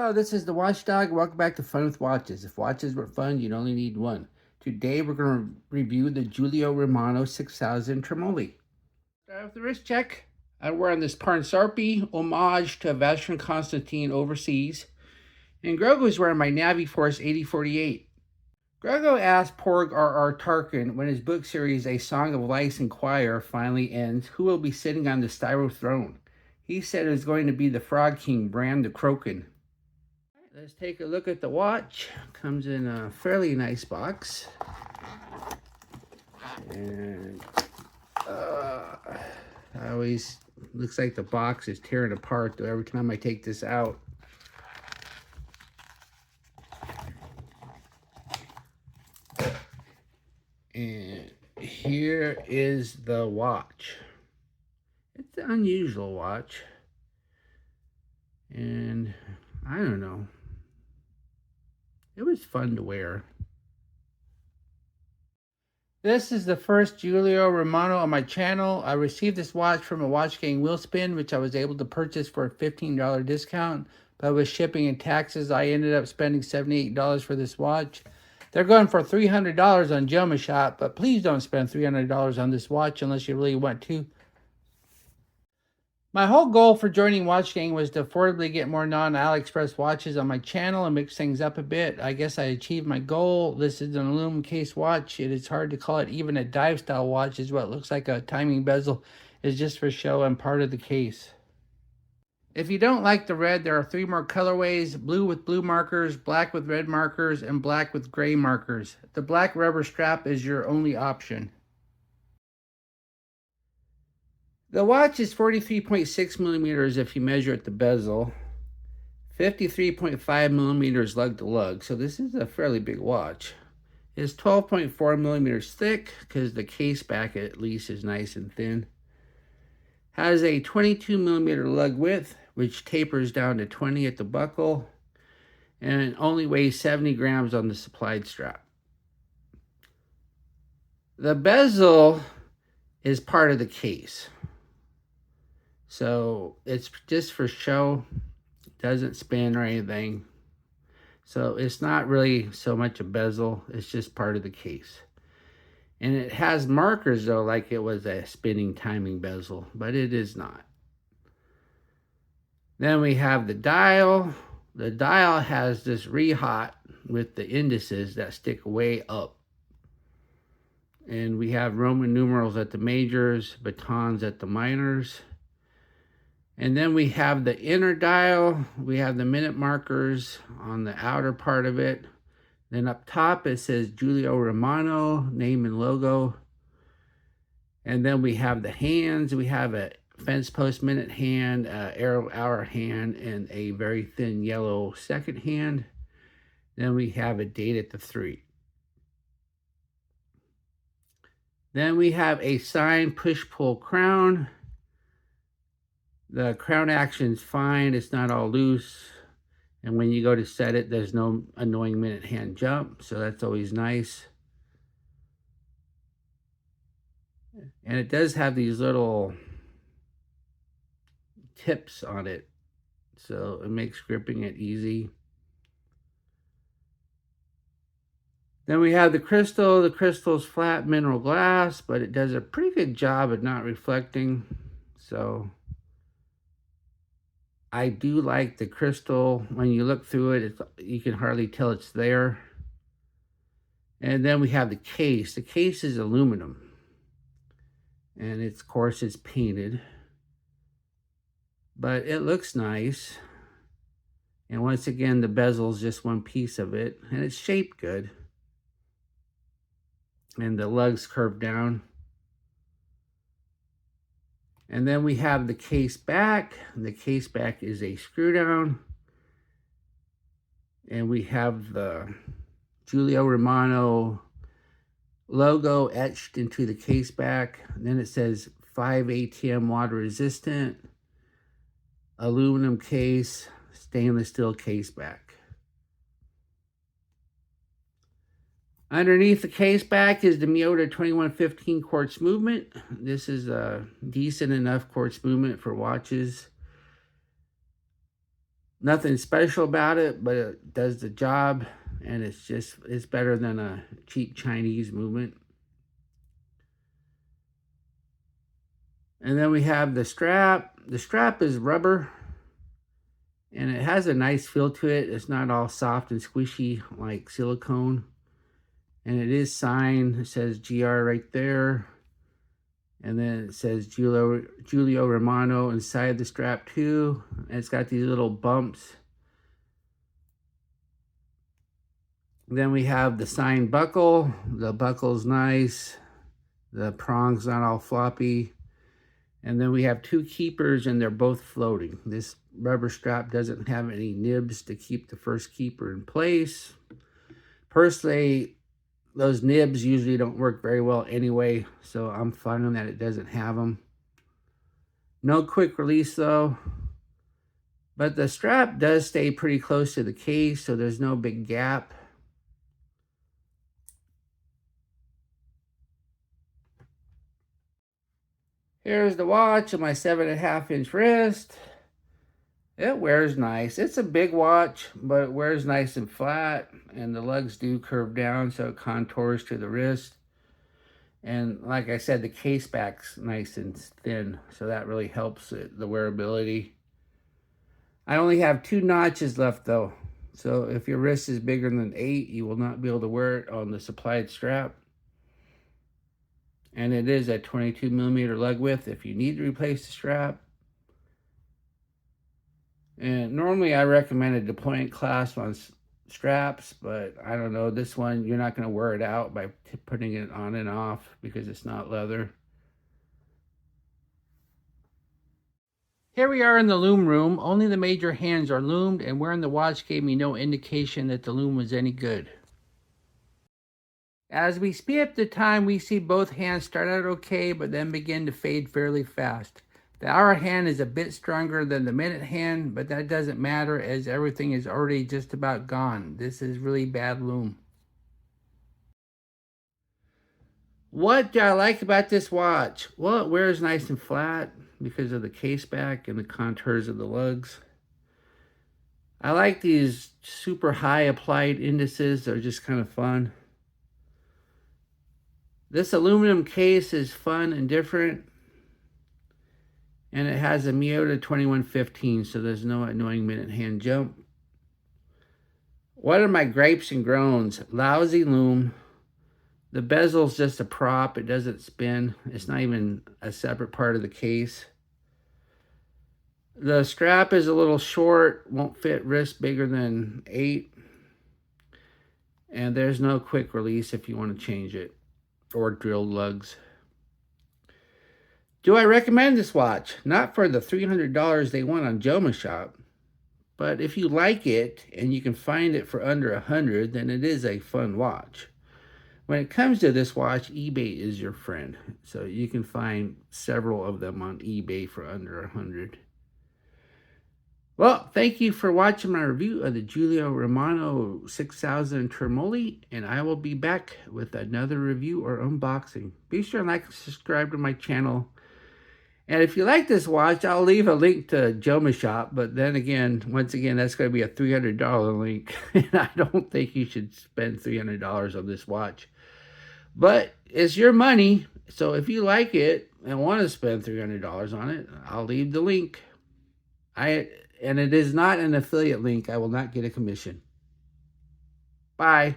Hello, this is the Watchdog. Welcome back to Fun with Watches. If watches were fun, you'd only need one. Today we're going to review the Giulio Romano 6000 Termoli. Start with the wrist check. I'm wearing this Pansarpi homage to Vacheron Constantin overseas. And Grogo's wearing my Navi Force 8048. Grogo asked Porg R.R. Tarkin when his book series A Song of Lice and Choir finally ends, who will be sitting on the styro throne. He said it was going to be the Frog King, Bran the Crokin. Let's take a look at the watch. Comes in a fairly nice box. And always looks like the box is tearing apart though every time I take this out. And here is the watch. It's an unusual watch. And I don't know. It was fun to wear. This is the first Giulio Romano on my channel. I received this watch from a Watch Gang wheel spin, which I was able to purchase for a $15 discount. But with shipping and taxes, I ended up spending $78 for this watch. They're going for $300 on Joma Shop, but please don't spend $300 on this watch unless you really want to. My whole goal for joining Watch Gang was to affordably get more non-AliExpress watches on my channel and mix things up a bit. I guess I achieved my goal. This is an aluminum case watch. It is hard to call it even a dive style watch, as what looks like a timing bezel is just for show and part of the case. If you don't like the red, there are 3 more colorways: blue with blue markers, black with red markers, and black with gray markers. The black rubber strap is your only option. The watch is 43.6 millimeters if you measure at the bezel, 53.5 millimeters lug to lug, so this is a fairly big watch. It's 12.4 millimeters thick, because the case back at least is nice and thin. Has a 22 millimeter lug width, which tapers down to 20 at the buckle, and it only weighs 70 grams on the supplied strap. The bezel is part of the case. So it's just for show, it doesn't spin or anything. So it's not really so much a bezel, it's just part of the case. And it has markers though, like it was a spinning timing bezel, but it is not. Then we have the dial. The dial has this rehat with the indices that stick way up. And we have Roman numerals at the majors, batons at the minors. And then we have the inner dial. We have the minute markers on the outer part of it. Then up top it says Giulio Romano, name and logo. And then we have the hands. We have a fence post minute hand, arrow hour hand, and a very thin yellow second hand. Then we have a date at the 3. Then we have a sign push-pull crown. The crown action's fine, it's not all loose. And when you go to set it, there's no annoying minute hand jump, so that's always nice. And it does have these little tips on it, so it makes gripping it easy. Then we have the crystal. The crystal's flat mineral glass, but it does a pretty good job at not reflecting, so I do like the crystal. When you look through it, you can hardly tell it's there. And then we have the case. The case is aluminum. And it's, of course, it's painted. But it looks nice. And once again, the bezel is just one piece of it. And it's shaped good. And the lugs curve down. And then we have the case back. The case back is a screw down. And we have the Giulio Romano logo etched into the case back. And then it says 5 ATM water resistant, aluminum case, stainless steel case back. Underneath the case back is the Miyota 2115 quartz movement. This is a decent enough quartz movement for watches. Nothing special about it, but it does the job, and it's better than a cheap Chinese movement. And then we have the strap. The strap is rubber, and it has a nice feel to it. It's not all soft and squishy like silicone. And it is signed. It says GR right there. And then it says Giulio Romano inside the strap too. And it's got these little bumps. Then we have the signed buckle. The buckle's nice. The prong's not all floppy. And then we have two keepers, and they're both floating. This rubber strap doesn't have any nibs to keep the first keeper in place. Personally, those nibs usually don't work very well anyway, so I'm finding that it doesn't have them. No quick release though. But the strap does stay pretty close to the case, so there's no big gap. Here's the watch on my 7.5-inch wrist. It wears nice. It's a big watch, but it wears nice and flat, and the lugs do curve down, so it contours to the wrist. And like I said, the case back's nice and thin, so that really helps the wearability. I only have 2 notches left though, so if your wrist is bigger than 8, you will not be able to wear it on the supplied strap. And it is a 22mm lug width if you need to replace the strap. And normally I recommend a deployment clasp on straps, but I don't know, this one you're not going to wear it out by putting it on and off because it's not leather. Here we are in the loom room. Only the major hands are loomed, and wearing the watch gave me no indication that the loom was any good. As we speed up the time, we see both hands start out okay, but then begin to fade fairly fast. The hour hand is a bit stronger than the minute hand, but that doesn't matter as everything is already just about gone. This is really bad loom. What do I like about this watch? Well, it wears nice and flat because of the case back and the contours of the lugs. I like these super high applied indices. They're just kind of fun. This aluminum case is fun and different. And it has a Miyota 2115, so there's no annoying minute hand jump. What are my gripes and groans? Lousy loom. The bezel's just a prop. It doesn't spin. It's not even a separate part of the case. The strap is a little short. Won't fit wrist bigger than 8. And there's no quick release if you want to change it. Or drilled lugs. Do I recommend this watch? Not for the $300 they want on Joma Shop, but if you like it and you can find it for under $100, then it is a fun watch. When it comes to this watch, eBay is your friend, so you can find several of them on eBay for under $100. Well, thank you for watching my review of the Giulio Romano 6000 Termoli, and I will be back with another review or unboxing. Be sure and like and subscribe to my channel. And if you like this watch, I'll leave a link to Joma Shop, but then again, once again, that's going to be a $300 link, and I don't think you should spend $300 on this watch. But it's your money, so if you like it and want to spend $300 on it, I'll leave the link. And it is not an affiliate link. I will not get a commission. Bye.